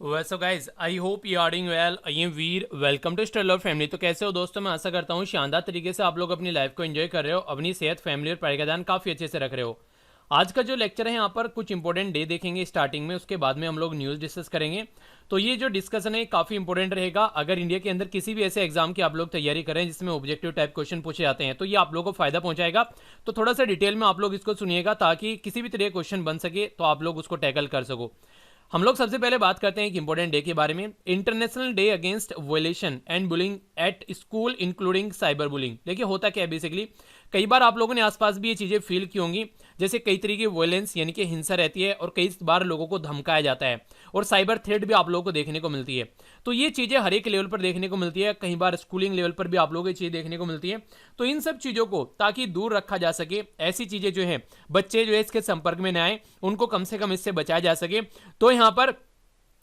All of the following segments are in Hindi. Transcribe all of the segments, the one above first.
वैसे guys I hope you are doing well. I am Veer, welcome to Stellar family. तो कैसे हो दोस्तों, मैं आशा करता हूँ शानदार तरीके से आप लोग अपनी लाइफ को एंजॉय कर रहे हो, अपनी सेहत, फैमिली और पढ़ाई का ध्यान काफ़ी अच्छे से रख रहे हो। आज का जो लेक्चर है यहाँ पर कुछ इंपॉर्टेंट डे देखेंगे स्टार्टिंग में, उसके बाद में हम लोग न्यूज़ डिस्कस करेंगे। तो ये जो डिस्कशन है काफ़ी इंपॉर्टेंट रहेगा। अगर इंडिया के अंदर किसी भी ऐसे एग्जाम की आप लोग तैयारी करें जिसमें ऑब्जेक्टिव टाइप क्वेश्चन पूछे जाते हैं तो ये आप लोगों को फायदा पहुंचाएगा। तो थोड़ा सा डिटेल में आप लोग इसको सुनिएगा ताकि किसी भी तरह क्वेश्चन बन सके तो आप लोग उसको टैकल कर सको। हम लोग सबसे पहले बात करते हैं एक इंपॉर्टेंट डे के बारे में, international day against violation and bullying at school including cyber bullying. देखिए होता क्या है बेसिकली, कई बार आप लोगों ने आसपास भी ये चीज़ें फील की होंगी, जैसे कई तरीके की वायलेंस यानी कि हिंसा रहती है और कई बार लोगों को धमकाया जाता है और साइबर थ्रेट भी आप लोगों को देखने को मिलती है। तो ये चीज़ें हर एक लेवल पर देखने को मिलती है, कई बार स्कूलिंग लेवल पर भी आप लोगों को ये चीज़ें देखने को मिलती है। तो इन सब चीज़ों को ताकि दूर रखा जा सके, ऐसी चीज़ें जो है बच्चे जो है इसके संपर्क में न आए, उनको कम से कम इससे बचाया जा सके। तो यहाँ पर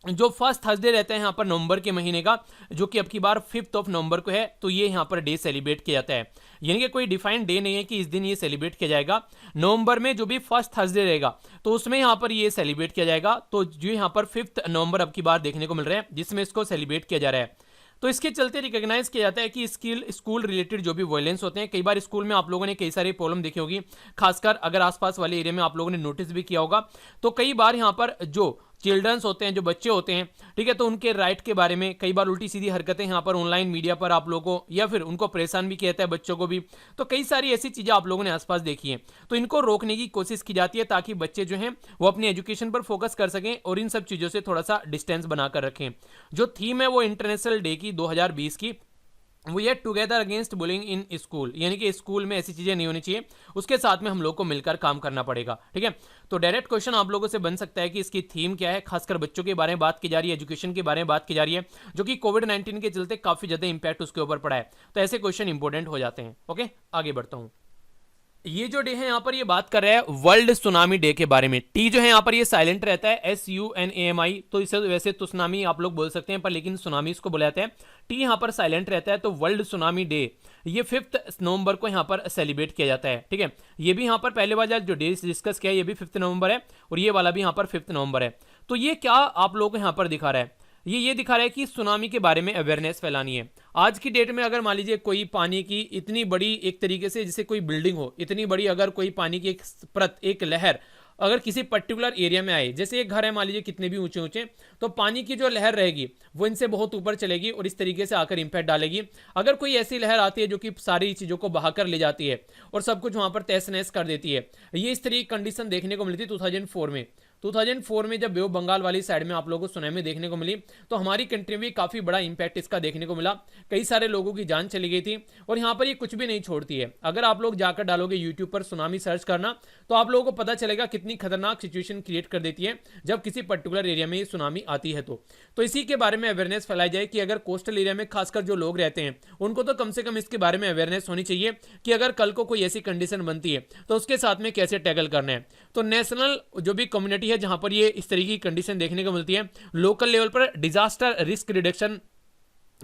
जो फर्स्ट थर्सडे रहता है यहाँ पर नवंबर के महीने का, जो कि अब की बार 5 नवंबर को है, तो ये यहाँ पर डे सेलिब्रेट किया जाता है। यानी कि कोई डिफाइंड डे नहीं है कि इस दिन ये सेलिब्रेट किया जाएगा। नवंबर में जो भी फर्स्ट थर्सडे रहेगा तो उसमें यहाँ पर ये सेलिब्रेट किया जाएगा। तो जो यहाँ पर 5 नवंबर अब की बार देखने को मिल रहा है जिसमें इसको सेलिब्रेट किया जा रहा है। तो इसके चलते रिकॉग्नाइज किया जाता है कि स्कूल रिलेटेड जो भी वायलेंस होते हैं, कई बार स्कूल में आप लोगों ने कई सारी प्रॉब्लम देखी होगी, खासकर अगर आसपास वाले एरिया में आप लोगों ने नोटिस भी किया होगा। तो कई बार यहाँ पर जो चिल्ड्रंस होते हैं, जो बच्चे होते हैं, ठीक है, तो उनके राइट के बारे में कई बार उल्टी सीधी हरकतें यहाँ पर ऑनलाइन मीडिया पर आप लोगों को या फिर उनको परेशान भी किया जाता है, बच्चों को भी। तो कई सारी ऐसी चीज़ें आप लोगों ने आसपास देखी हैं, तो इनको रोकने की कोशिश की जाती है ताकि बच्चे जो हैं वो अपनी एजुकेशन पर फोकस कर सकें और इन सब चीज़ों से थोड़ा सा डिस्टेंस बनाकर रखें। जो थीम है वो इंटरनेशनल डे की 2020 की, वो ये together against bullying in school, यानी कि स्कूल में ऐसी चीजें नहीं होनी चाहिए, उसके साथ में हम लोग को मिलकर काम करना पड़ेगा। ठीक है, तो डायरेक्ट क्वेश्चन आप लोगों से बन सकता है कि इसकी थीम क्या है। खासकर बच्चों के बारे में बात की जा रही है, एजुकेशन के बारे में बात की जा रही है, जो कि कोविड-19 के चलते काफी ज्यादा इंपैक्ट उसके ऊपर पड़ा है। तो ऐसे क्वेश्चन इंपॉर्टेंट हो जाते हैं। ओके, आगे बढ़ता हूं। ये जो डे है यहाँ पर ये बात कर रहा है वर्ल्ड सुनामी डे के बारे में। टी जो है यहाँ पर ये साइलेंट रहता है, SUNAMI, तो इसे वैसे तो सुनामी आप लोग बोल सकते हैं पर लेकिन सुनामी इसको बुलाते हैं। टी यहाँ पर साइलेंट रहता है। तो वर्ल्ड सुनामी डे ये 5 नवंबर को यहाँ पर सेलिब्रेट किया जाता है। ठीक है, ये भी यहाँ पर पहले वाला जो डे डिस्कस किया है ये भी 5 नवंबर है और ये वाला भी यहाँ पर 5 नवंबर है। तो ये क्या आप लोग को यहाँ पर दिखा रहा है, ये दिखा रहा है कि सुनामी के बारे में अवेयरनेस फैलानी है। आज की डेट में अगर मान लीजिए कोई पानी की इतनी बड़ी, एक तरीके से जैसे कोई बिल्डिंग हो इतनी बड़ी, अगर कोई पानी की एक परत, एक लहर अगर किसी पर्टिकुलर एरिया में आए, जैसे एक घर है मान लीजिए कितने भी ऊंचे ऊंचे, तो पानी की जो लहर रहेगी वो इनसे बहुत ऊपर चलेगी और इस तरीके से आकर इंपैक्ट डालेगी। अगर कोई ऐसी लहर आती है जो कि सारी चीज़ों को बहाकर ले जाती है और सब कुछ वहाँ पर तहस नहस कर देती है, ये इस तरह की कंडीशन देखने को मिली थी 2004 में जब बे ऑफ बंगाल वाली साइड में आप लोगों को सुनामी देखने को मिली, तो हमारी कंट्री में काफ़ी बड़ा इंपैक्ट इसका देखने को मिला। कई सारे लोगों की जान चली गई थी और यहाँ पर ये कुछ भी नहीं छोड़ती है। अगर आप लोग जाकर डालोगे यूट्यूब पर सुनामी सर्च करना, तो आप लोगों को पता चलेगा कितनी खतरनाक सिचुएशन क्रिएट कर देती है जब किसी पर्टिकुलर एरिया में ये सुनामी आती है। तो इसी के बारे में अवेयरनेस फैलाई जाए कि अगर कोस्टल एरिया में खासकर जो लोग रहते हैं उनको तो कम से कम इसके बारे में अवेयरनेस होनी चाहिए कि अगर कल को कोई ऐसी कंडीशन बनती है तो उसके साथ में कैसे टैकल करना है। तो नेशनल जो भी कम्युनिटी है जहां पर ये इस तरीके की कंडीशन देखने को मिलती है, लोकल लेवल पर डिजास्टर रिस्क रिडक्शन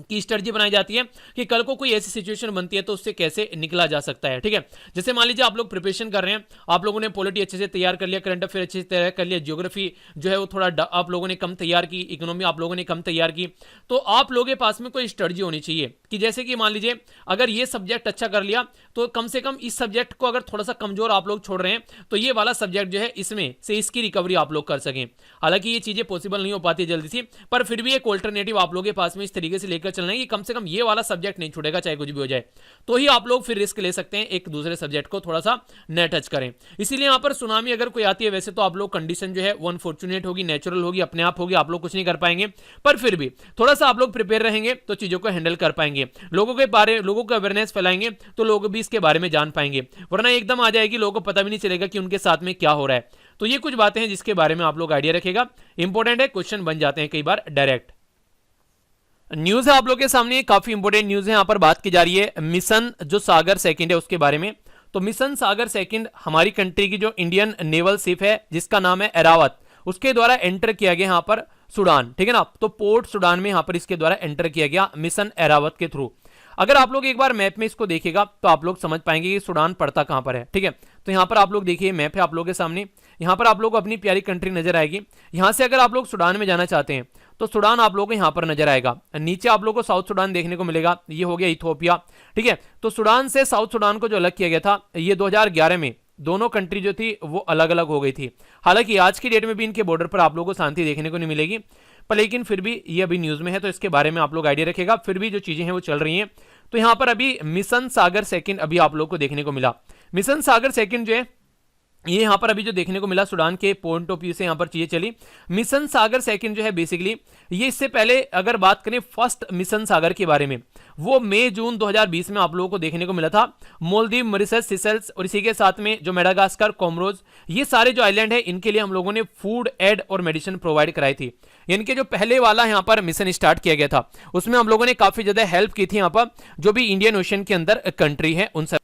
की स्ट्रेटजी बनाई जाती है कि कल को कोई ऐसी सिचुएशन बनती है तो उससे कैसे निकला जा सकता है। ठीक है, जैसे मान लीजिए आप लोग प्रिपरेशन कर रहे हैं, आप लोगों ने पॉलिटी अच्छे से तैयार कर लिया, करंट अफेयर अच्छे से तैयार कर लिया, ज्योग्राफी जो है वो थोड़ा आप लोगों ने कम तैयार की, इकोनॉमी आप लोगों ने कम तैयार की, तो आप लोगों के पास में कोई स्ट्रेटजी होनी चाहिए कि जैसे कि मान लीजिए अगर ये सब्जेक्ट अच्छा कर लिया तो कम से कम इस सब्जेक्ट को अगर थोड़ा सा कमजोर आप लोग छोड़ रहे हैं तो ये वाला सब्जेक्ट जो है इसमें से इसकी रिकवरी आप लोग कर सकें। हालांकि ये चीजें पॉसिबल नहीं हो पाती जल्दी से, पर फिर भी एक ऑल्टरनेटिव आप लोगों के पास में इस तरीके से लेकर चलना है कि कम से कम ये वाला सब्जेक्ट नहीं छूटेगा चाहे कुछ भी हो जाए, तो ही आप लोग फिर रिस्क ले सकते हैं एक दूसरे सब्जेक्ट को थोड़ा सा न टच करें। इसीलिए यहां पर सुनामी अगर कोई आती है, वैसे तो आप लोग कंडीशन जो है वो अनफॉर्चुनेट होगी, नेचुरल होगी, अपने आप होगी, आप लोग कुछ नहीं कर पाएंगे, पर फिर भी थोड़ा सा आप लोग प्रिपेयर रहेंगे तो चीजों को हैंडल कर पाएंगे। लोगों को अवेयरनेस फैलाएंगे तो लोग भी इसके बारे में जान पाएंगे, वरना एकदम आ जाएगी, लोगों को पता भी नहीं चलेगा कि उनके साथ में क्या हो रहा है। तो ये कुछ बातें हैं जिसके बारे में आप लोग आइडिया रखेगा, इंपॉर्टेंट है, क्वेश्चन बन जाते हैं कई बार डायरेक्ट। न्यूज है आप लोग के सामने, काफी इंपोर्टेंट न्यूज है, यहां पर बात की जा रही है मिशन जो सागर सेकंड है उसके बारे में। तो मिशन सागर सेकंड हमारी कंट्री की जो इंडियन नेवल शिप है जिसका नाम है एरावत, उसके द्वारा एंटर किया गया यहां पर सूडान। ठीक है ना, तो पोर्ट सूडान में यहां पर इसके द्वारा एंटर किया गया मिशन एरावत के थ्रू। अगर आप लोग एक बार मैप में इसको देखिएगा तो आप लोग समझ पाएंगे कि सूडान पड़ता कहां पर है, ठीक है। तो यहां पर आप लोग देखिए मैप है आप लोगों के सामने, यहां पर आप लोग को अपनी प्यारी कंट्री नजर आएगी। यहां से अगर आप लोग सूडान में जाना चाहते हैं तो सूडान आप लोगों को यहां पर नजर आएगा। नीचे आप लोगों को साउथ सूडान देखने को मिलेगा, ये हो गया इथियोपिया, ठीक है। तो सूडान से साउथ सूडान को जो अलग किया गया था ये 2011 में दोनों कंट्री जो थी वो अलग अलग हो गई थी। हालांकि आज की डेट में भी इनके बॉर्डर पर आप लोगों को शांति देखने को नहीं मिलेगी, पर लेकिन फिर भी ये अभी न्यूज में है तो इसके बारे में आप लोग आइडिया रखेगा। फिर भी जो चीजें हैं वो चल रही हैं। तो यहां पर अभी मिशन सागर सेकंड अभी आप लोग को देखने को मिला। मिशन सागर सेकंड जो है ये यहां पर अभी जो देखने को मिला सूडान के पॉइंट ऑफ व्यू से यहां पर चीजें चली। मिशन सागर सेकंड जो है बेसिकली ये इससे पहले अगर बात करें फर्स्ट मिशन सागर के बारे में, वो मई जून 2020 में आप लोगों को देखने को मिला था। मोलदीव, मॉरिशस, सिसेल्स और इसी के साथ में जो मेडागास्कर, कोमोरोस, ये सारे जो आइलैंड है इनके लिए हम लोगों ने फूड, एड और मेडिसिन प्रोवाइड कराई थी। इनके जो पहले वाला यहाँ पर मिशन स्टार्ट किया गया था उसमें हम लोगों ने काफी ज्यादा हेल्प की थी यहाँ पर जो भी इंडियन ओशन के अंदर कंट्री है उन सब।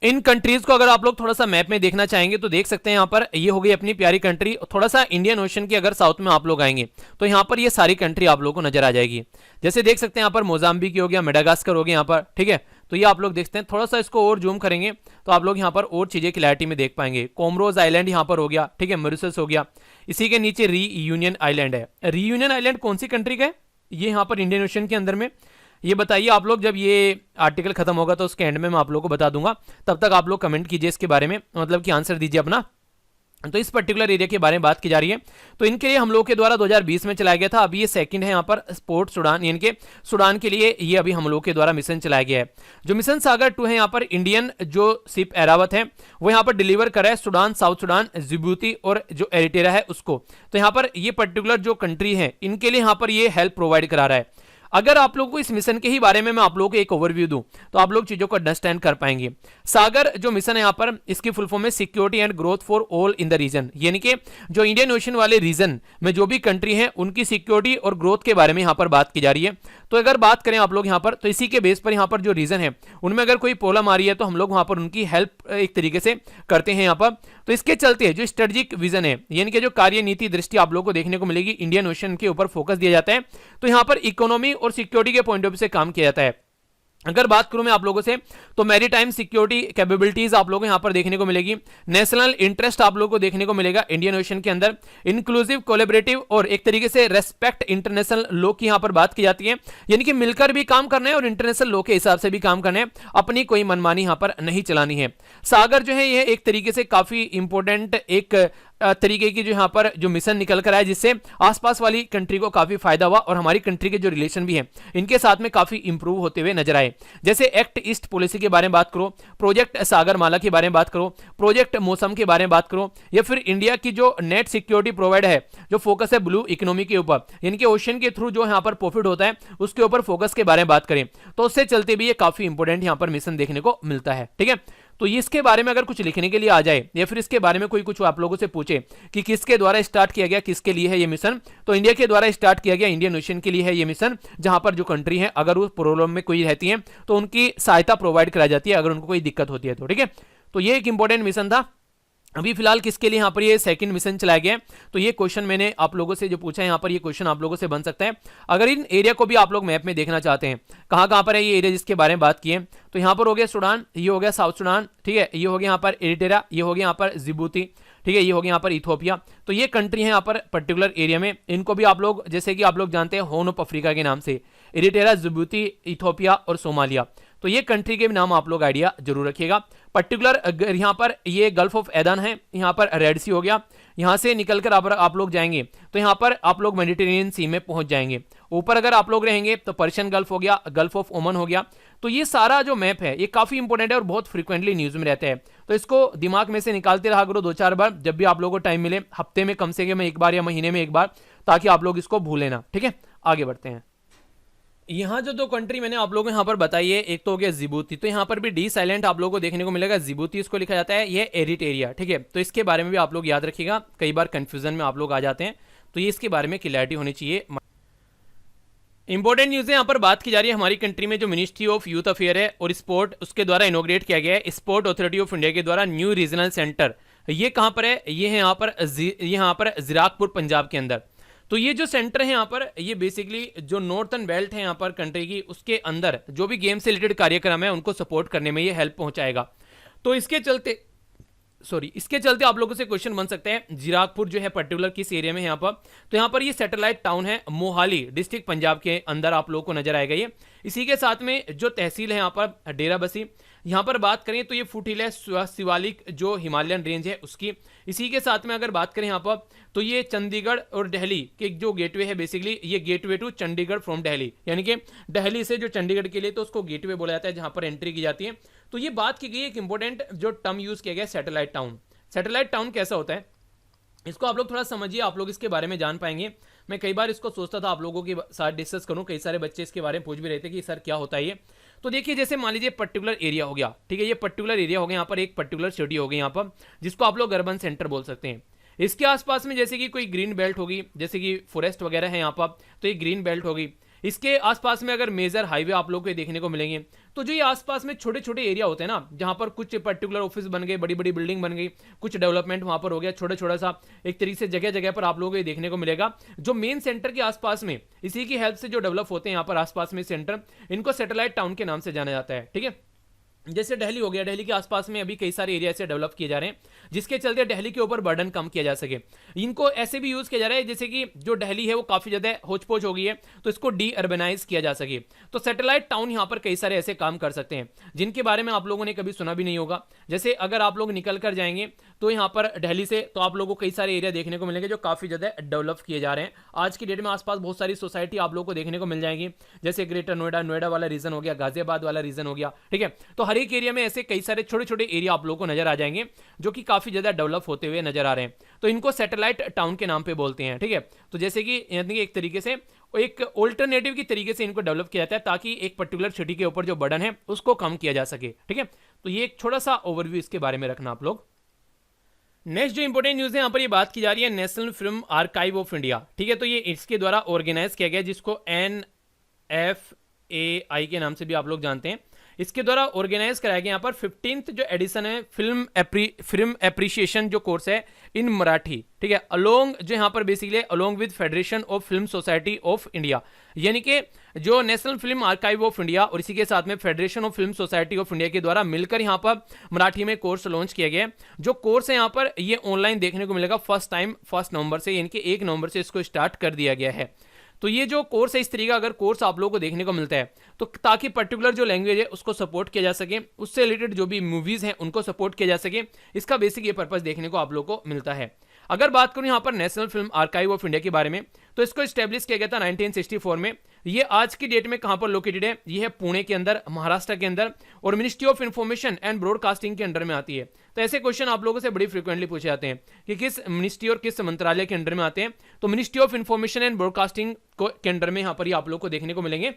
इन कंट्रीज को अगर आप लोग थोड़ा सा मैप में देखना चाहेंगे तो देख सकते हैं। यहाँ पर ये हो गई अपनी प्यारी कंट्री। थोड़ा सा इंडियन ओशन की अगर साउथ में आप लोग आएंगे तो यहाँ पर ये सारी कंट्री आप लोगों को नजर आ जाएगी। जैसे देख सकते हैं यहाँ पर मोजाम्बिक हो गया, मेडागास्कर हो गया यहाँ पर, ठीक है। तो ये आप लोग देखते हैं, थोड़ा सा इसको और जूम करेंगे तो आप लोग यहाँ पर और चीजें क्लैरिटी में देख पाएंगे। कोमोरोस आइलैंड यहाँ पर हो गया, ठीक है, मॉरिशस हो गया। इसी के नीचे रीयूनियन आइलैंड है। रीयूनियन आइलैंड कौन सी कंट्री का है? ये यहाँ पर इंडियन ओशन के अंदर में। ये बताइए आप लोग, जब ये आर्टिकल खत्म होगा तो उसके एंड में मैं आप लोगों को बता दूंगा, तब तक आप लोग कमेंट कीजिए इसके बारे में, मतलब कि आंसर दीजिए अपना। तो इस पर्टिकुलर एरिया के बारे में बात की जा रही है। तो इनके लिए हम लोग के द्वारा 2020 में चलाया गया था। अभी ये सेकंड है यहाँ पर स्पोर्ट सूडान, इनके सूडान के लिए ये अभी हम लोग के द्वारा मिशन चलाया गया है। जो मिशन सागर 2 है यहाँ पर इंडियन जो शिप एरावत है वो यहाँ पर डिलीवर करा है सूडान, साउथ सूडान, जिबूती और जो एरिटेरा है उसको। तो यहाँ पर ये पर्टिकुलर जो कंट्री है इनके लिए यहाँ पर ये हेल्प प्रोवाइड करा रहा है। अगर आप लोगों को इस मिशन के ही बारे में मैं आप लोगों को एक ओवरव्यू दूं तो आप लोग चीजों को अंडरस्टैंड कर पाएंगे। सागर जो मिशन है यहाँ पर इसकी फुल फॉर्म है security and growth for all in the region, यानी कि जो इंडियन ओशन वाले रीजन में जो भी कंट्री है उनकी सिक्योरिटी और ग्रोथ के बारे में यहाँ पर बात की जा रही है। तो अगर बात करें आप लोग यहाँ पर तो इसी के बेस पर यहाँ पर जो रीजन है उनमें अगर कोई प्रॉब्लम आ रही है तो हम लोग वहां पर उनकी हेल्प एक तरीके से करते हैं यहाँ पर। तो इसके चलते जो स्ट्रेटेजिक विजन है यानी कि जो कार्य नीति दृष्टि आप लोग को देखने को मिलेगी, इंडियन ओशन के ऊपर फोकस दिया जाता है। तो यहाँ पर इकोनॉमी और सिक्योरिटी के पॉइंट ऑफ व्यू से काम किया जाता है। अगर बात करूं मैं आप लोगों से तो मैरीटाइम सिक्योरिटी कैपेबिलिटीज आप लोगों को यहां पर देखने को मिलेगी। नेशनल इंटरेस्ट आप लोगों को देखने को मिलेगा इंडियन ओशन के अंदर। इंक्लूसिव, कोलैबोरेटिव और एक तरीके से रेस्पेक्ट इंटरनेशनल लॉ की यहां पर बात की जाती है, यानी कि मिलकर भी काम करना है और इंटरनेशनल लॉ के हिसाब से भी काम करना है, अपनी कोई मनमानी यहां पर नहीं चलानी है। सागर जो है यह एक तरीके से काफी इंपॉर्टेंट एक तरीके की जो यहाँ पर जो मिशन निकल कर आया जिससे आसपास वाली कंट्री को काफी फायदा हुआ और हमारी कंट्री के जो रिलेशन भी हैं इनके साथ में काफी इंप्रूव होते हुए नजर आए। जैसे एक्ट ईस्ट पॉलिसी के बारे में बात करो, प्रोजेक्ट सागरमाला के बारे में बात करो, प्रोजेक्ट मौसम के बारे में बात करो, या फिर इंडिया की जो नेट सिक्योरिटी प्रोवाइड है जो फोकस है ब्लू इकोनॉमी के ऊपर, यानी कि ओशन के थ्रू जो यहाँ पर प्रॉफिट होता है उसके ऊपर फोकस के बारे में बात करें तो उससे चलते भी ये काफी इंपॉर्टेंट यहाँ पर मिशन देखने को मिलता है। ठीक है, तो इसके बारे में अगर कुछ लिखने के लिए आ जाए या फिर इसके बारे में कोई कुछ आप लोगों से पूछे कि किसके द्वारा स्टार्ट किया गया, किसके लिए है ये मिशन, तो इंडिया के द्वारा स्टार्ट किया गया, इंडियन ओशन के लिए है ये मिशन, जहां पर जो कंट्री है अगर वो प्रॉब्लम में कोई रहती है तो उनकी सहायता प्रोवाइड कराई जाती है अगर उनको कोई दिक्कत होती है तो। ठीक है, तो ये एक इंपॉर्टेंट मिशन था। अभी फिलहाल किसके लिए यहाँ पर ये सेकंड मिशन चलाया गया है, तो ये क्वेश्चन मैंने आप लोगों से जो पूछा है यहाँ पर ये क्वेश्चन आप लोगों से बन सकता है। अगर इन एरिया को भी आप लोग मैप में देखना चाहते हैं कहाँ कहाँ पर है ये एरिया जिसके बारे में बात की है, तो यहाँ पर हो गया सूडान, ये हो गया साउथ सूडान, ठीक है, ये हो गया यहाँ पर एरिटेरा, ये हो गया यहाँ पर जिबूती, ठीक है, ये हो गया यहाँ पर इथियोपिया। तो ये कंट्री है यहाँ पर पर्टिकुलर एरिया में, इनको भी आप लोग जैसे कि आप लोग जानते हैं हॉर्न ऑफ अफ्रीका के नाम से, एरिटेरा, जिबूती, इथियोपिया और सोमालिया। तो ये कंट्री के भी नाम आप लोग आइडिया जरूर रखिएगा। पर्टिकुलर यहाँ पर ये गल्फ ऑफ एदन है, यहाँ पर रेड सी हो गया, यहाँ से निकलकर आप लोग जाएंगे तो यहाँ पर आप लोग मेडिटेरेनियन सी में पहुंच जाएंगे। ऊपर अगर आप लोग रहेंगे तो पर्शियन गल्फ हो गया, गल्फ ऑफ ओमन हो गया। तो ये सारा जो मैप है ये काफी इंपॉर्टेंट है और बहुत फ्रीक्वेंटली न्यूज में रहता है, तो इसको दिमाग में से निकालते रहा करो 2-4 बार जब भी आप लोगों को टाइम मिले, हफ्ते में कम से कम एक बार या महीने में एक बार, ताकि आप लोग इसको भूलें ना। ठीक है, आगे बढ़ते हैं। यहाँ जो दो कंट्री मैंने आप लोगों को यहाँ पर बताई है, एक तो हो गया जिबूती, तो यहाँ पर भी डी साइलेंट आप लोगों को देखने को मिलेगा, जिबूती इसको लिखा जाता है, ये एरिटेरिया। ठीक है, तो इसके बारे में भी आप लोग याद रखिएगा, कई बार कंफ्यूजन में आप लोग आ जाते हैं, तो ये इसके बारे में क्लियरिटी होनी चाहिए। इंपॉर्टेंट न्यूज़ यहाँ पर बात की जा रही है हमारी कंट्री में जो मिनिस्ट्री ऑफ यूथ अफेयर है और स्पोर्ट उसके द्वारा इनोग्रेट किया गया है, स्पोर्ट अथॉरिटी ऑफ इंडिया के द्वारा न्यू रीजनल सेंटर। ये कहाँ पर है, ये है यहाँ पर जीराकपुर पंजाब के अंदर। तो ये जो सेंटर है यहाँ पर, ये बेसिकली जो नॉर्थर्न बेल्ट है यहाँ पर कंट्री की, उसके अंदर जो भी गेम से रिलेटेड कार्यक्रम है उनको सपोर्ट करने में ये हेल्प पहुंचाएगा। तो इसके चलते आप लोगों से क्वेश्चन बन सकते हैं, जीराकपुर जो है पर्टिकुलर किस एरिया में है यहाँ पर। तो यहाँ पर ये सैटेलाइट टाउन है, मोहाली डिस्ट्रिक्ट पंजाब के अंदर आप लोगों को नजर आएगा ये। इसी के साथ में जो तहसील है यहाँ पर डेरा बसी, यहाँ पर बात करें तो ये फुटहिल है शिवालिक जो हिमालयन रेंज है उसकी। इसी के साथ में अगर बात करें यहाँ पर तो ये चंडीगढ़ और दिल्ली के जो गेटवे है, बेसिकली ये gateway to Chandigarh from Delhi, यानी कि दिल्ली से जो चंडीगढ़ के लिए तो उसको गेटवे बोला जाता है जहां पर एंट्री की जाती है। तो ये बात की गई एक इंपॉर्टेंट जो टर्म यूज किया गया सैटेलाइट टाउन। सैटेलाइट टाउन कैसा होता है इसको आप लोग थोड़ा समझिए, आप लोग इसके बारे में जान पाएंगे। मैं कई बार इसको सोचता था आप लोगों के साथ डिस्कस करूं, कई सारे बच्चे इसके बारे में पूछ भी रहे थे कि सर क्या होता है ये। तो देखिए जैसे मान लीजिए पर्टिकुलर एरिया हो गया, ठीक है, ये पर्टिकुलर एरिया हो गया, यहाँ पर एक पर्टिकुलर सिटी हो गई यहाँ पर, जिसको आप लोग अर्बन सेंटर बोल सकते हैं। इसके आसपास में जैसे कि कोई ग्रीन बेल्ट होगी, जैसे कि फॉरेस्ट वगैरह है यहाँ पर, तो ये ग्रीन बेल्ट होगी। इसके आसपास में अगर मेजर हाईवे आप लोगों को देखने को मिलेंगे, तो जो ये आसपास में छोटे छोटे एरिया होते हैं ना, जहां पर कुछ पर्टिकुलर ऑफिस बन गए, बड़ी बड़ी बिल्डिंग बन गई, कुछ डेवलपमेंट वहां पर हो गया, छोटा छोटा सा एक तरीके से जगह जगह पर आप लोगों को ये देखने को मिलेगा। जो मेन सेंटर के आसपास में इसी की हेल्प से जो डेवलप होते हैं यहाँ पर आसपास में सेंटर, इनको सैटेलाइट टाउन के नाम से जाना जाता है, ठीक है। जैसे दिल्ली हो गया, दिल्ली के आसपास में अभी कई सारे एरिया ऐसे डेवलप किए जा रहे हैं जिसके चलते दिल्ली के ऊपर बर्डन कम किया जा सके। इनको ऐसे भी यूज किया जा रहा है जैसे कि जो दिल्ली है वो काफी ज्यादा होच पोच हो गई है, तो इसको डी अर्बनाइज किया जा सके। तो सैटेलाइट टाउन यहाँ पर कई सारे ऐसे काम कर सकते हैं जिनके बारे में आप लोगों ने कभी सुना भी नहीं होगा। जैसे अगर आप लोग निकल कर जाएंगे तो यहाँ पर दिल्ली से, तो आप लोगों को कई सारे एरिया देखने को मिलेंगे जो काफी ज्यादा डेवलप किए जा रहे हैं। आज की डेट में आसपास बहुत सारी सोसाइटी आप लोगों को देखने को मिल जाएंगी, जैसे ग्रेटर नोएडा, नोएडा वाला रीजन हो गया, गाजियाबाद वाला रीजन हो गया, ठीक है। तो हर एक एरिया में ऐसे कई सारे छोटे छोटे एरिया आप लोगों को नजर आ जाएंगे जो कि काफी ज्यादा डेवलप होते हुए नजर आ रहे हैं। तो इनको सैटेलाइट टाउन के नाम पे बोलते हैं, ठीक है। तो जैसे कि एक तरीके से एक ऑल्टरनेटिव की तरीके से इनको डेवलप किया जाता है ताकि एक पर्टिकुलर सिटी के ऊपर जो बर्डन है उसको कम किया जा सके, ठीक है। तो ये एक छोटा सा ओवरव्यू इसके बारे में रखना आप लोग। नेक्स्ट जो इंपॉर्टेंट न्यूज है यहाँ पर ये बात की जा रही है national film archive of India, ठीक है। तो ये इसके द्वारा ऑर्गेनाइज किया गया, जिसको NFAI के नाम से भी आप लोग जानते हैं। इसके द्वारा ऑर्गेनाइज कराया गया यहाँ पर 15th जो एडिशन है फिल्म एप्रिसिएशन जो कोर्स है इन मराठी, ठीक है, अलोंग जो यहाँ पर basically along with federation of film society of India, यानी कि जो national film archive of India और इसी के साथ में federation of film society of India के द्वारा मिलकर यहाँ पर मराठी में कोर्स लॉन्च किया गया है। जो कोर्स है यहाँ पर ये ऑनलाइन देखने को मिलेगा फर्स्ट टाइम 1 नवंबर से, यानी कि 1 नवंबर से इसको स्टार्ट कर दिया गया है। तो ये जो कोर्स है, इस तरीके का अगर कोर्स आप लोगों को देखने को मिलता है तो ताकि पर्टिकुलर जो लैंग्वेज है उसको सपोर्ट किया जा सके, उससे रिलेटेड जो भी मूवीज हैं उनको सपोर्ट किया जा सके, इसका बेसिक ये पर्पस देखने को आप लोगों को मिलता है। अगर बात करूं यहाँ पर national film archive of India के बारे में, तो इसको स्टैब्लिश किया गया था 1964 में। ये आज की डेट में कहां पर लोकेटेड है, ये है पुणे के अंदर, महाराष्ट्र के अंदर, और ministry of information and broadcasting के अंडर में आती है। तो ऐसे क्वेश्चन आप लोगों से बड़ी फ्रिक्वेंटली पूछे जाते हैं कि किस मिनिस्ट्री और किस मंत्रालय के अंडर में आते हैं। तो ministry of information and broadcasting के अंडर में यहाँ पर आप लोग को देखने को मिलेंगे।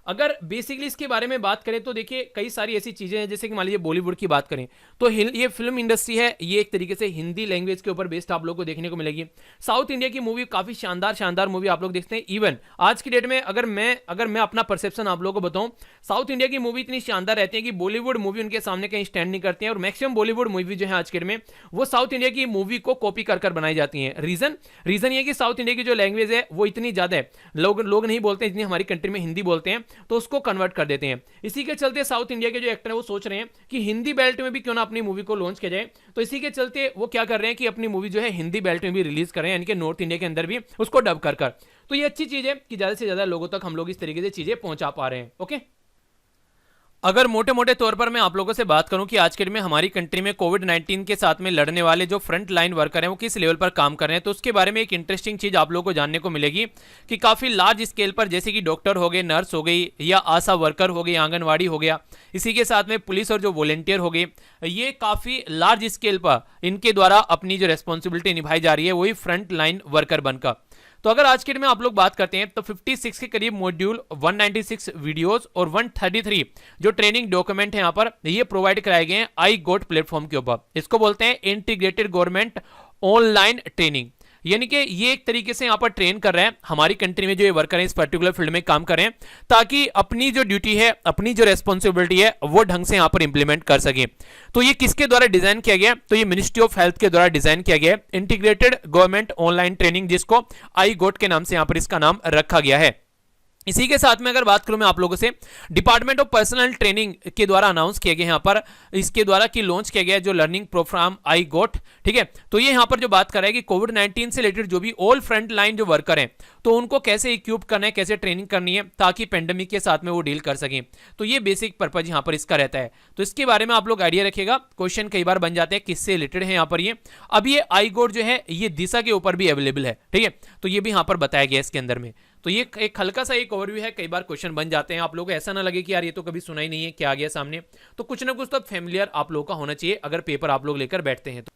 अगर बेसिकली इसके बारे में बात करें तो देखिए कई सारी ऐसी चीजें हैं, जैसे कि मान लीजिए बॉलीवुड की बात करें तो ये फिल्म इंडस्ट्री है, ये एक तरीके से हिंदी लैंग्वेज के ऊपर बेस्ड आप लोगों को देखने को मिलेगी। साउथ इंडिया की मूवी काफी शानदार मूवी आप लोग देखते हैं। इवन आज की डेट में अगर मैं अपना परसेप्शन आप लोगों को बताऊं, साउथ इंडिया की मूवी इतनी शानदार रहती है कि बॉलीवुड मूवी उनके सामने कहीं स्टैंड नहीं करती है, और मैक्सिमम बॉलीवुड मूवी जो है आज के डेट में वो साउथ इंडिया की मूवी को कॉपी कर बनाई जाती है। रीजन ये कि साउथ इंडिया की जो लैंग्वेज है वो इतनी ज्यादा है, लोग नहीं बोलते जितनी हमारी कंट्री में हिंदी बोलते हैं, तो उसको कन्वर्ट कर देते हैं। इसी के चलते साउथ इंडिया के जो एक्टर है वो सोच रहे हैं कि हिंदी बेल्ट में भी क्यों ना अपनी मूवी को लॉन्च किया जाए। तो इसी के चलते वो क्या कर रहे हैं कि अपनी मूवी जो है हिंदी बेल्ट में भी रिलीज कर रहे हैं, यानी कि नॉर्थ इंडिया के अंदर भी उसको डब कर। तो ये अच्छी चीज है कि ज्यादा से ज्यादा लोगों तक हम लोग इस तरीके से चीजें पहुंचा पा रहे हैं। ओके, अगर मोटे मोटे तौर पर मैं आप लोगों से बात करूं कि आज के दिन में हमारी कंट्री में कोविड-19 के साथ में लड़ने वाले जो फ्रंट लाइन वर्कर हैं वो किस लेवल पर काम कर रहे हैं, तो उसके बारे में एक इंटरेस्टिंग चीज आप लोगों को जानने को मिलेगी कि काफी लार्ज स्केल पर, जैसे कि डॉक्टर हो गए, नर्स हो गई, या आशा वर्कर हो गई, आंगनवाड़ी हो गया, इसी के साथ में पुलिस और जो वॉलेंटियर हो गए, ये काफी लार्ज स्केल पर इनके द्वारा अपनी जो रेस्पॉन्सिबिलिटी निभाई जा रही है वही फ्रंट लाइन वर्कर बनकर। तो अगर आज के डेट में आप लोग बात करते हैं तो 56 के करीब मॉड्यूल, 196 वीडियोस और 133 जो ट्रेनिंग डॉक्यूमेंट है यहाँ पर ये प्रोवाइड कराए गए हैं आई गोट प्लेटफॉर्म के ऊपर। इसको बोलते हैं इंटीग्रेटेड गवर्नमेंट ऑनलाइन ट्रेनिंग। यानी कि ये एक तरीके से यहाँ पर ट्रेन कर रहे हैं हमारी कंट्री में जो ये वर्कर हैं इस पर्टिकुलर फील्ड में काम कर रहे हैं, ताकि अपनी जो ड्यूटी है, अपनी जो रेस्पॉन्सिबिलिटी है वो ढंग से यहाँ पर इंप्लीमेंट कर सके। तो ये किसके द्वारा डिजाइन किया गया? तो ये मिनिस्ट्री ऑफ हेल्थ के द्वारा डिजाइन किया गया है, इंटीग्रेटेड गवर्नमेंट ऑनलाइन ट्रेनिंग, जिसको आई गोट के नाम से यहाँ पर इसका नाम रखा गया है। इसी के साथ में अगर बात करूं मैं आप लोगों से, डिपार्टमेंट ऑफ पर्सनल ट्रेनिंग के द्वारा अनाउंस किया गया यहाँ पर, इसके द्वारा की लॉन्च किया गया जो लर्निंग प्रोग्राम आई गोट, ठीक है। तो ये यहाँ पर जो बात कर रहा है कि कोविड-19 से रिलेटेड जो भी ऑल फ्रंट लाइन जो वर्कर हैं, तो उनको कैसे इक्विप करना है, कैसे ट्रेनिंग करनी है ताकि पेंडेमिक के साथ में वो डील कर सकें। तो ये बेसिक पर्पज यहाँ पर इसका रहता है। तो इसके बारे में आप लोग आइडिया रखिएगा, क्वेश्चन कई बार बन जाते हैं किससे रिलेटेड है यहाँ पर ये। अब ये आई गोट जो है ये दिशा के ऊपर भी अवेलेबल है, ठीक है। तो ये भी यहाँ पर बताया गया इसके अंदर में। तो ये एक हल्का सा एक ओवरव्यू है, कई बार क्वेश्चन बन जाते हैं, आप लोगों को ऐसा ना लगे कि यार ये तो कभी सुना ही नहीं है, क्या आ गया सामने। तो कुछ ना कुछ तो फेमिलियर आप लोगों का होना चाहिए अगर पेपर आप लोग लेकर बैठते हैं। तो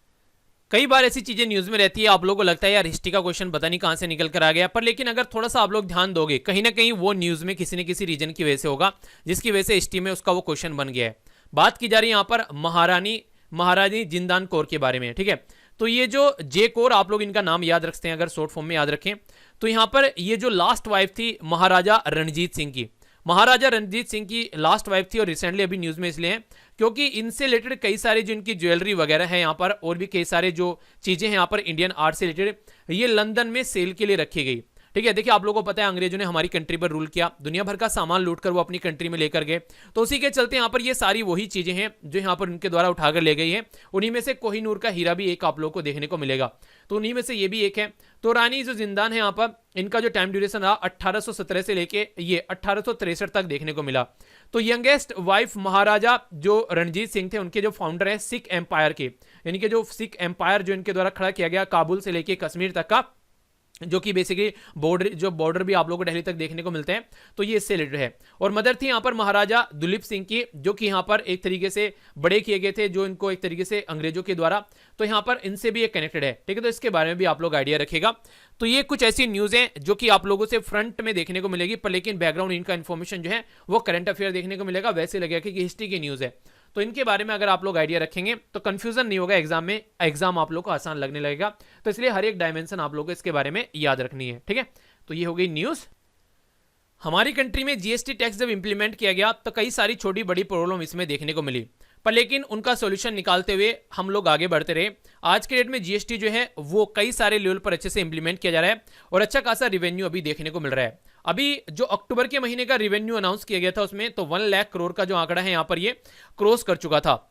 कई बार ऐसी चीजें न्यूज में रहती है, आप लोगों को लगता है यार हिस्ट्री का क्वेश्चन पता नहीं कहां से निकल कर आ गया, पर लेकिन अगर थोड़ा सा आप लोग ध्यान दोगे, कहीं ना कहीं वो न्यूज में किसी न किसी रीजन की वजह से होगा, जिसकी वजह से हिस्ट्री में उसका वो क्वेश्चन बन गया है। बात की जा रही है यहाँ पर महारानी जिंदान कौर के बारे में, ठीक है। तो ये जो जे कौर, आप लोग इनका नाम याद रखते हैं अगर शॉर्ट फॉर्म में याद रखें, तो यहाँ पर ये जो लास्ट वाइफ थी महाराजा रणजीत सिंह की, महाराजा रणजीत सिंह की लास्ट वाइफ थी, और रिसेंटली अभी न्यूज में इसलिए है क्योंकि इनसे रिलेटेड कई सारी जो इनकी ज्वेलरी वगैरह है यहाँ पर, और भी कई सारे जो चीजें हैं यहाँ पर इंडियन आर्ट से रिलेटेड, ये लंदन में सेल के लिए रखी गई, ठीक है। देखिए आप लोगों को पता है अंग्रेजों ने हमारी कंट्री पर रूल किया, दुनिया भर का सामान लूटकर वो अपनी कंट्री में लेकर गए, तो उसी के चलते यहाँ पर ये सारी वही चीजें हैं जो यहाँ पर उनके द्वारा उठाकर ले गई है। उन्हीं में से कोहिनूर का हीरा भी एक आप लोगों को देखने को मिलेगा, तो उन्हीं में से ये भी एक है। तो रानी जो जिंदान है यहाँ पर, इनका जो टाइम ड्यूरेशन रहा 1817 से लेके ये 1863 तक देखने को मिला। तो यंगेस्ट वाइफ महाराजा जो रणजीत सिंह थे, उनके जो फाउंडर है सिख एम्पायर के, यानी कि जो सिख एम्पायर जो इनके द्वारा खड़ा किया गया काबुल से लेके कश्मीर तक का, जो कि बेसिकली बॉर्डर भी आप लोगों को दिल्ली तक देखने को मिलते हैं, तो ये इससे रिलेटेड है। और मदर थी यहाँ पर महाराजा दुलीप सिंह की, जो कि यहाँ पर एक तरीके से बड़े किए गए थे जो इनको एक तरीके से अंग्रेजों के द्वारा, तो यहाँ पर इनसे भी एक कनेक्टेड है, ठीक है। तो इसके बारे में भी आप लोग आइडिया रखेगा। तो ये कुछ ऐसी न्यूज हैं जो कि आप लोगों से फ्रंट में देखने को मिलेगी, पर लेकिन बैकग्राउंड इनका इन्फॉर्मेशन जो है वो करंट अफेयर देखने को मिलेगा, वैसे लगेगा कि हिस्ट्री की न्यूज है। तो इनके बारे में अगर आप लोग आइडिया रखेंगे तो कंफ्यूजन नहीं होगा एग्जाम में, एग्जाम आप लोग को आसान लगने लगेगा। तो इसलिए हर एक डायमेंशन आप लोग को इसके बारे में याद रखनी है, ठीक है। तो ये हो गई न्यूज। हमारी कंट्री में जीएसटी टैक्स जब इंप्लीमेंट किया गया तो कई सारी छोटी बड़ी प्रॉब्लम इसमें देखने को मिली, पर लेकिन उनका सॉल्यूशन निकालते हुए हम लोग आगे बढ़ते रहे। आज के डेट में जीएसटी जो है वो कई सारे लेवल पर अच्छे से इंप्लीमेंट किया जा रहा है और अच्छा खासा रिवेन्यू अभी देखने को मिल रहा है। अभी जो अक्टूबर के महीने का रिवेन्यू अनाउंस किया गया था उसमें तो 1 लाख करोड़ का जो आंकड़ा है यहाँ पर ये क्रॉस कर चुका था।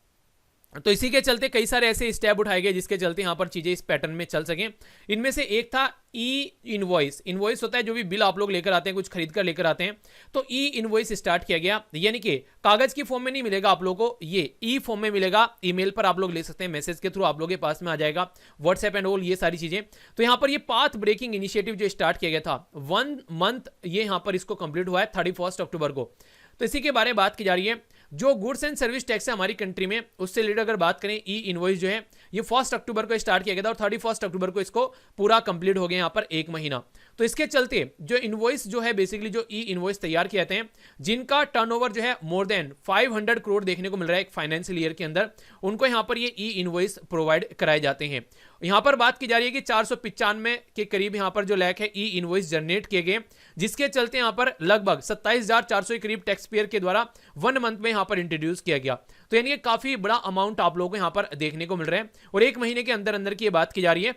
तो इसी के चलते कई सारे ऐसे स्टेप उठाए गए जिसके चलते यहाँ पर चीजें इस पैटर्न में चल सकें। इनमें से एक था ई इनवॉइस। इनवॉइस होता है जो भी बिल आप लोग लेकर आते हैं, कुछ खरीद कर लेकर आते हैं, तो ई इनवॉइस स्टार्ट किया गया, यानी कि कागज की फॉर्म में नहीं मिलेगा आप लोगों को, ये ई फॉर्म में मिलेगा। ईमेल पर आप लोग ले सकते हैं, मैसेज के थ्रू आप लोगों के पास में आ जाएगा, व्हाट्सएप एंड ऑल ये सारी चीजें। तो यहाँ पर ये पाथ ब्रेकिंग इनिशिएटिव जो स्टार्ट किया गया था 1 मंथ ये यहाँ पर इसको कंप्लीट हुआ है 31 अक्टूबर को। तो इसी के बारे में बात की जा रही है। जो गुड्स एंड सर्विस टैक्स है हमारी कंट्री में उससे रिलेटेड अगर बात करें, ई इनवॉइस जो है ये 1 अक्टूबर को स्टार्ट किया गया था और 31 अक्टूबर को इसको पूरा कंप्लीट हो गया यहाँ पर 1 महीना। तो इसके चलते जो इनवॉइस जो है बेसिकली जो ई इनवॉइस तैयार किए जाते हैं जिनका टर्नओवर जो है मोर देन 500 करोड़ देखने को मिल रहा है एक फाइनेंशियल ईयर के अंदर, उनको यहाँ पर ये ई इनवॉइस प्रोवाइड कराए जाते हैं। यहाँ पर बात की जा रही है कि 495 के करीब यहाँ पर जो लाख है ई इनवॉइस जनरेट किए गए, जिसके चलते यहाँ पर लगभग 27,400 के करीब टैक्स पेयर के द्वारा 1 मंथ में यहाँ पर इंट्रोड्यूस किया गया। तो यानी कि काफी बड़ा अमाउंट आप लोगों को यहाँ पर देखने को मिल रहा है और 1 महीने के अंदर अंदर की ये बात की जा रही है,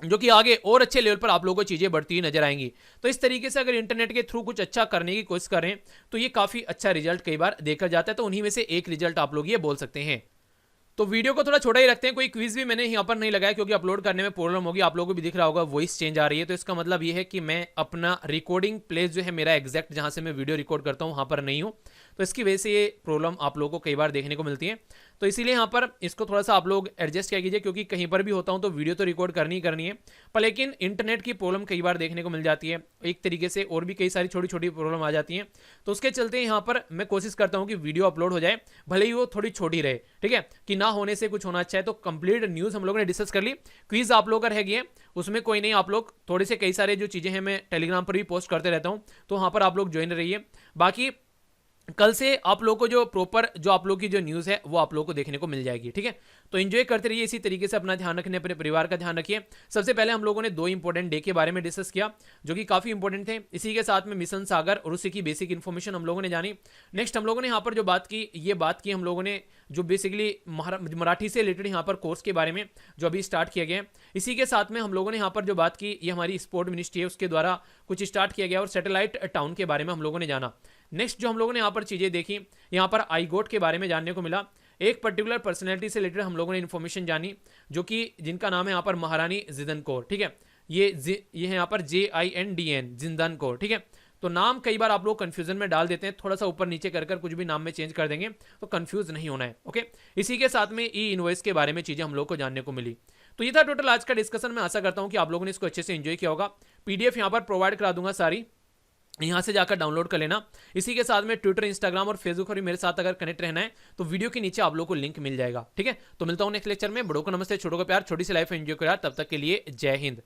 जो कि आगे और अच्छे लेवल पर आप लोगों को चीजें बढ़ती हुई नजर आएंगी। तो इस तरीके से अगर इंटरनेट के थ्रू कुछ अच्छा करने की कोशिश करें तो ये काफी अच्छा रिजल्ट कई बार देखा जाता है। तो उन्हीं में से एक रिजल्ट आप लोग ये बोल सकते हैं। तो वीडियो को थोड़ा छोटा ही रखते हैं, कोई क्विज भी मैंने यहाँ पर नहीं लगाया क्योंकि अपलोड करने में प्रॉब्लम होगी। आप लोगों को भी दिख रहा होगा वॉइस चेंज आ रही है, तो इसका मतलब ये है कि मैं अपना रिकॉर्डिंग प्लेस जो है मेरा एग्जैक्ट जहां से मैं वीडियो रिकॉर्ड करता हूँ वहां पर नहीं हूँ, तो इसकी वजह से ये प्रॉब्लम आप लोगों को कई बार देखने को मिलती है। तो इसीलिए यहाँ पर इसको थोड़ा सा आप लोग एडजस्ट किया कीजिए, क्योंकि कहीं पर भी होता हूँ तो वीडियो तो रिकॉर्ड करनी है, पर लेकिन इंटरनेट की प्रॉब्लम कई बार देखने को मिल जाती है एक तरीके से, और भी कई सारी छोटी छोटी प्रॉब्लम आ जाती हैं। तो उसके चलते यहाँ पर मैं कोशिश करता हूँ कि वीडियो अपलोड हो जाए, भले ही वो थोड़ी छोटी रहे, ठीक है, कि ना होने से कुछ होना अच्छा है। तो कंप्लीट न्यूज़ हम लोगों ने डिस्कस कर ली, क्विज आप लोग का रह गया, उसमें कोई नहीं, आप लोग थोड़े से कई सारे जो चीज़ें हैं मैं टेलीग्राम पर भी पोस्ट करते रहता हूँ, तो वहाँ पर आप लोग ज्वाइन रहिए। बाकी कल से आप लोगों को जो प्रॉपर जो आप लोगों की जो न्यूज़ है वो आप लोगों को देखने को मिल जाएगी। ठीक है, तो एंजॉय करते रहिए इसी तरीके से, अपना ध्यान रखने, अपने परिवार का ध्यान रखिए। सबसे पहले हम लोगों ने 2 इंपॉर्टेंट डे के बारे में डिस्कस किया जो कि काफ़ी इंपॉर्टेंट थे। इसी के साथ में मिशन सागर और उसी की बेसिक इन्फॉर्मेशन हम लोगों ने जानी। नेक्स्ट हम लोगों ने यहाँ पर जो बात की, ये बात की हम लोगों ने जो बेसिकली मराठी से रिलेटेड यहाँ पर कोर्स के बारे में जो अभी स्टार्ट किया गया है। इसी के साथ में हम लोगों ने यहाँ पर जो बात की, ये हमारी स्पोर्ट मिनिस्ट्री है उसके द्वारा कुछ स्टार्ट किया गया, और सैटेलाइट टाउन के बारे में हम लोगों ने जाना। नेक्स्ट जो हम लोगों ने यहाँ पर चीज़ें देखी, यहाँ पर आईगोट के बारे में जानने को मिला। एक पर्टिकुलर पर्सनैलिटी से रिलेटेड हम लोगों ने इन्फॉर्मेशन जानी, जो कि जिनका नाम है यहाँ पर महारानी जिंदन कौर। ठीक है, ये है यहाँ पर JINDN जिंदन कौर। ठीक है, तो नाम कई बार आप लोग कंफ्यूजन में डाल देते हैं, थोड़ा सा ऊपर नीचे कर कुछ भी नाम में चेंज कर देंगे तो कंफ्यूज नहीं होना है। ओके, इसी के साथ में ई इनवॉइस के बारे में चीज़ें हम लोग को जानने को मिली। तो ये था टोटल आज का डिस्कशन। मैं आशा करता हूँ कि आप लोगों ने इसको अच्छे से एंजॉय किया होगा। PDF यहाँ पर प्रोवाइड करा दूंगा सारी, यहाँ से जाकर डाउनलोड कर लेना। इसी के साथ में ट्विटर, इंस्टाग्राम और फेसबुक पर भी मेरे साथ अगर कनेक्ट रहना है तो वीडियो के नीचे आप लोगों को लिंक मिल जाएगा। ठीक है, तो मिलता हूँ नेक्स्ट लेक्चर में। बड़ों को नमस्ते, छोटों को प्यार, छोटी सी लाइफ एंजॉय करो यार। तब तक के लिए जय हिंद।